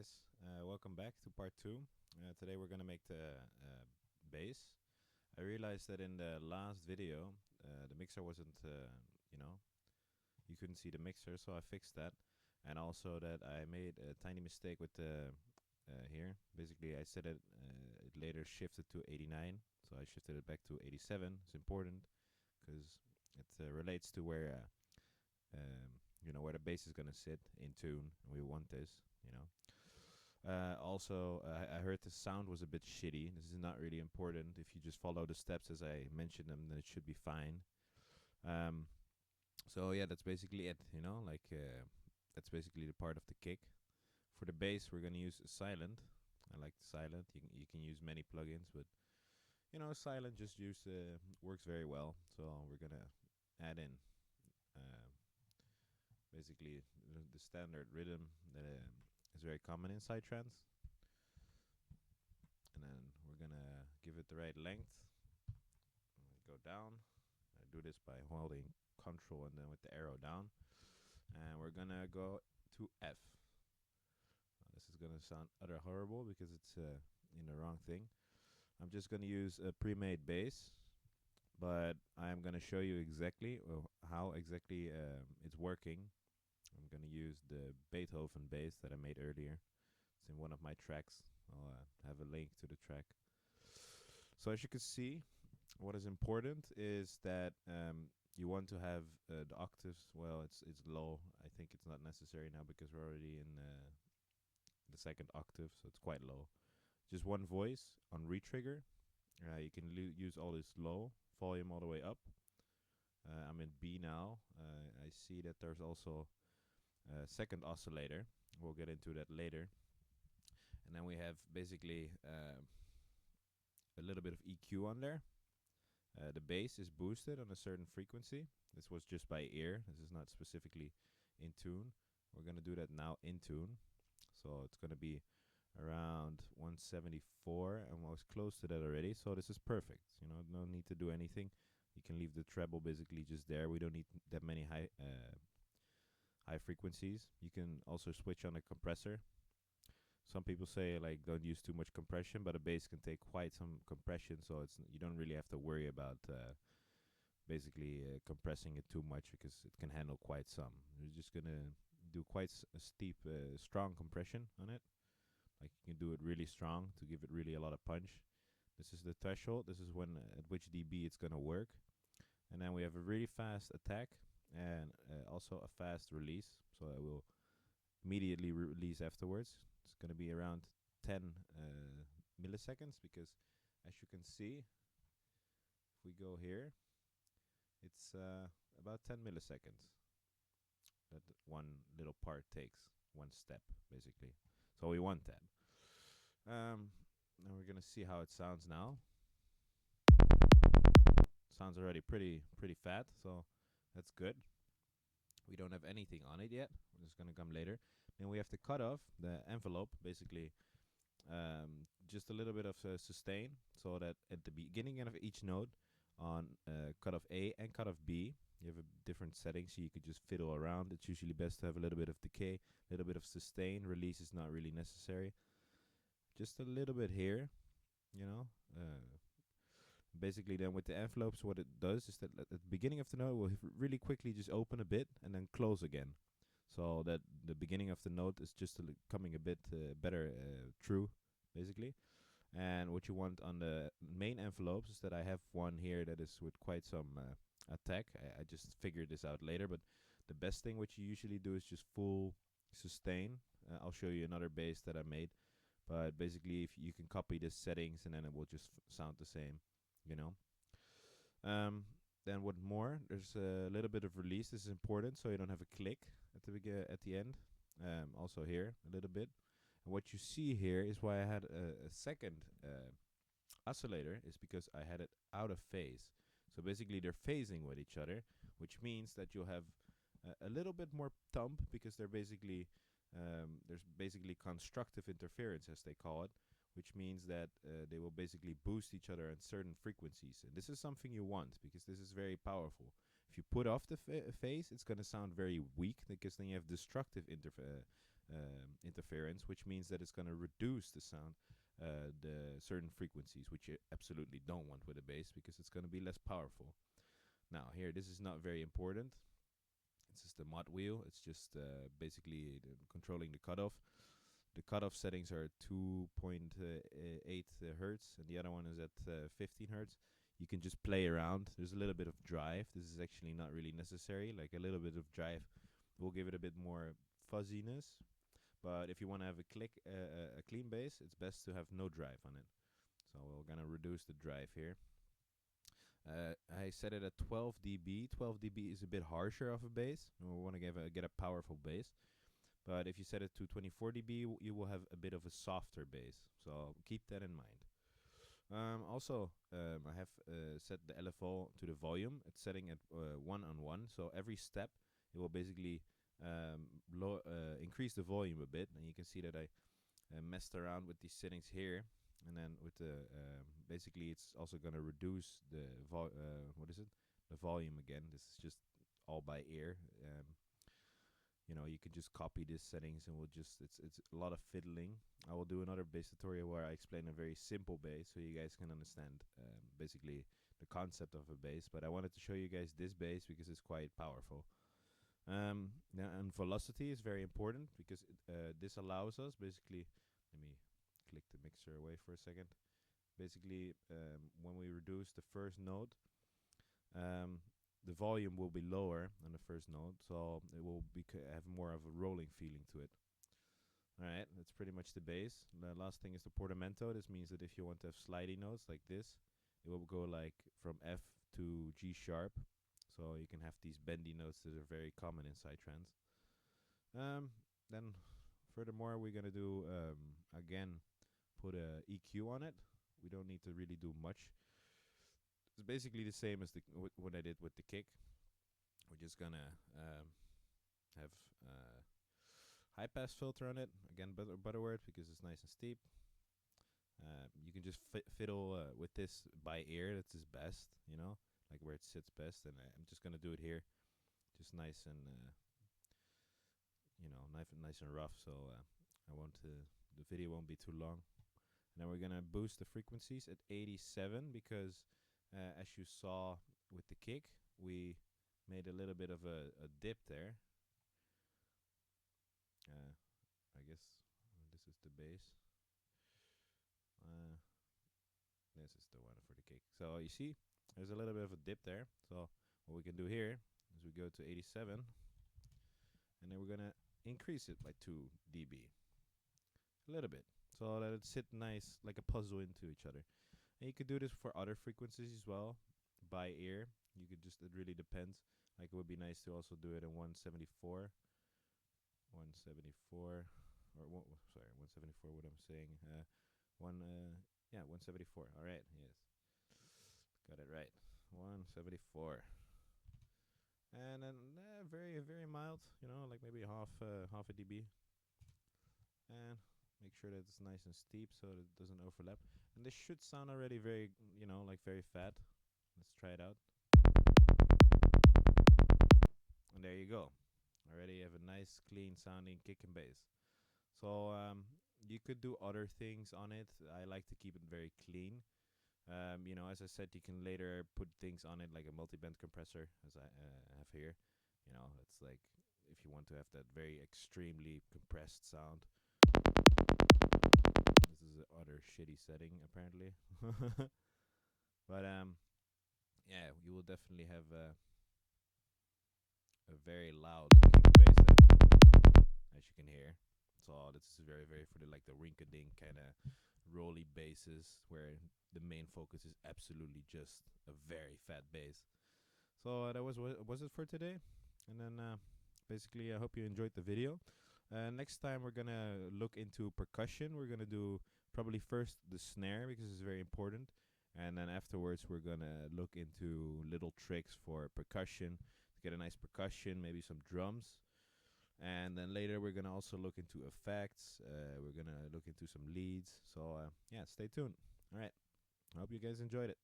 guys, welcome back to part 2. Today we're gonna make the bass. I realized that in the last video, the mixer wasn't, you know, you couldn't see the mixer, so I fixed that. And also that I made a tiny mistake with the here. Basically, I said it later shifted to 89, so I shifted it back to 87. It's important because it relates to where where the bass is gonna sit in tune. We want this. Also, I heard the sound was a bit shitty. This is not really important. If you just follow the steps as I mentioned them, then it should be fine. Um, so yeah, that's basically it. That's basically the part of the kick. For the bass, we're gonna use silent. I like the silent. You can use many plugins, but silent just works very well. So we're gonna add in uh, basically the standard rhythm that is very common in Psytrance. And then we're gonna give it the right length. Go down. I do this by holding Control and then with the arrow down. And we're gonna go to F. This is gonna sound utter horrible because it's in the wrong thing. I'm just gonna use a pre-made bass, but I'm gonna show you exactly how exactly it's working. I'm gonna use the Beethoven bass that I made earlier. It's in one of my tracks. I'll have a link to the track. So as you can see, what is important is that you want to have the octaves. Well, it's low. I think it's not necessary now because we're already in the second octave, so it's quite low. Just one voice on retrigger. You can use all this low volume all the way up. I'm in B now. I see that there's also a second oscillator. We'll get into that later. And then we have basically a little bit of EQ on there. The bass is boosted on a certain frequency. This was just by ear. This is not specifically in tune. We're going to do that now in tune. So it's going to be around 174, and I was close to that already. So this is perfect. No need to do anything. You can leave the treble basically just there. We don't need that many high frequencies. You can also switch on a compressor. Some people say like don't use too much compression, but a bass can take quite some compression, so you don't really have to worry about basically compressing it too much because it can handle quite some. We're just gonna do quite a steep, strong compression on it. Like you can do it really strong to give it really a lot of punch. This is the threshold. This is when at which dB it's gonna work. And then we have a really fast attack and also a fast release. So I will immediately release afterwards. It's going to be around 10 milliseconds because, as you can see, if we go here, it's about 10 milliseconds that one little part takes, one step, basically. So we want that. Now we're going to see how it sounds now. Sounds already pretty fat, so that's good. We don't have anything on it yet. We're just going to come later. Then we have to cut off the envelope, basically just a little bit of sustain, so that at the beginning of each note on cut off A and cut off B, you have a different settings, so you could just fiddle around. It's usually best to have a little bit of decay, a little bit of sustain. Release is not really necessary. Just a little bit here, basically then with the envelopes, what it does is that at the beginning of the note, we'll really quickly just open a bit and then close again. So that the beginning of the note is just coming a bit better true, basically. And what you want on the main envelopes is that I have one here that is with quite some attack. I just figured this out later, but the best thing what you usually do is just full sustain. I'll show you another bass that I made. But basically, if you can copy the settings and then it will just sound the same, Then what more? There's a little bit of release. This is important, so you don't have a click at the end. Also here a little bit. And what you see here is why I had a second oscillator is because I had it out of phase. So basically they're phasing with each other, which means that you'll have a little bit more thump because they're basically there's basically constructive interference, as they call it, which means that they will basically boost each other at certain frequencies. And this is something you want because this is very powerful. If you put off the phase, it's going to sound very weak because then you have destructive interference, which means that it's going to reduce the sound, the certain frequencies, which you absolutely don't want with a bass because it's going to be less powerful. Now here, this is not very important. It's just a mod wheel. It's just basically controlling the cutoff. The cutoff settings are 2.8 hertz, and the other one is at 15 hertz. You can just play around. There's a little bit of drive. This is actually not really necessary. Like a little bit of drive will give it a bit more fuzziness. But if you want to have a clean bass, it's best to have no drive on it. So we're gonna reduce the drive here. I set it at 12 dB. 12 dB is a bit harsher of a bass. We want to get a powerful bass. But if you set it to 24 dB, you will have a bit of a softer bass. So keep that in mind. I have set the LFO to the volume. It's setting at 1:1. So every step, it will basically increase the volume a bit. And you can see that I messed around with these settings here. And then with the basically, it's also going to reduce the the volume again. This is just all by ear. You can just copy these settings, and it's a lot of fiddling. I will do another bass tutorial where I explain a very simple bass, so you guys can understand basically the concept of a bass. But I wanted to show you guys this bass because it's quite powerful. And velocity is very important because this allows us basically. Let me click the mixer away for a second. Basically, when we reduce the first note, the volume will be lower on the first note, so it will have more of a rolling feeling to it. Alright, that's pretty much the bass. The last thing is the portamento. This means that if you want to have slidey notes like this, it will go like from F to G sharp. So you can have these bendy notes that are very common in Psytrance. Then furthermore, we're going to do, again, put a EQ on it. We don't need to really do much. It's basically the same as what I did with the kick. We're just gonna have high pass filter on it. Again, Butterworth because it's nice and steep. You can just fiddle with this by ear. That's his best, like where it sits best. And I'm just gonna do it here, just nice and nice and rough. So the video won't be too long. And then we're gonna boost the frequencies at 87 because. As you saw with the kick, we made a little bit of a dip there. I guess this is the bass. This is the one for the kick. So you see, there's a little bit of a dip there. So what we can do here is we go to 87, and then we're gonna increase it by 2 dB, a little bit, so that it sit nice like a puzzle into each other. And you could do this for other frequencies as well, by ear. You could just, it really depends. Like it would be nice to also do it in 174. 174, or 174, what I'm saying. 174. All right, yes. Got it right. 174. And then very, very mild, like maybe half a dB. And make sure that it's nice and steep so that it doesn't overlap. And this should sound already very, like very fat. Let's try it out. And there you go. Already have a nice, clean sounding kick and bass. So you could do other things on it. I like to keep it very clean. As I said, you can later put things on it like a multi-band compressor, as I have here. It's like if you want to have that very extremely compressed sound. This is the other shitty setting, apparently. But yeah, you will definitely have a very loud kick bass then, as you can hear. So this is very, very for the rink-a-dink kind of rolly basses where the main focus is absolutely just a very fat bass. So that was it for today. And then basically I hope you enjoyed the video. Next time we're gonna look into percussion. We're gonna do probably first the snare because it's very important, and then afterwards we're gonna look into little tricks for percussion to get a nice percussion, maybe some drums, and then later we're gonna also look into effects. We're gonna look into some leads. So yeah, stay tuned. All right, I hope you guys enjoyed it.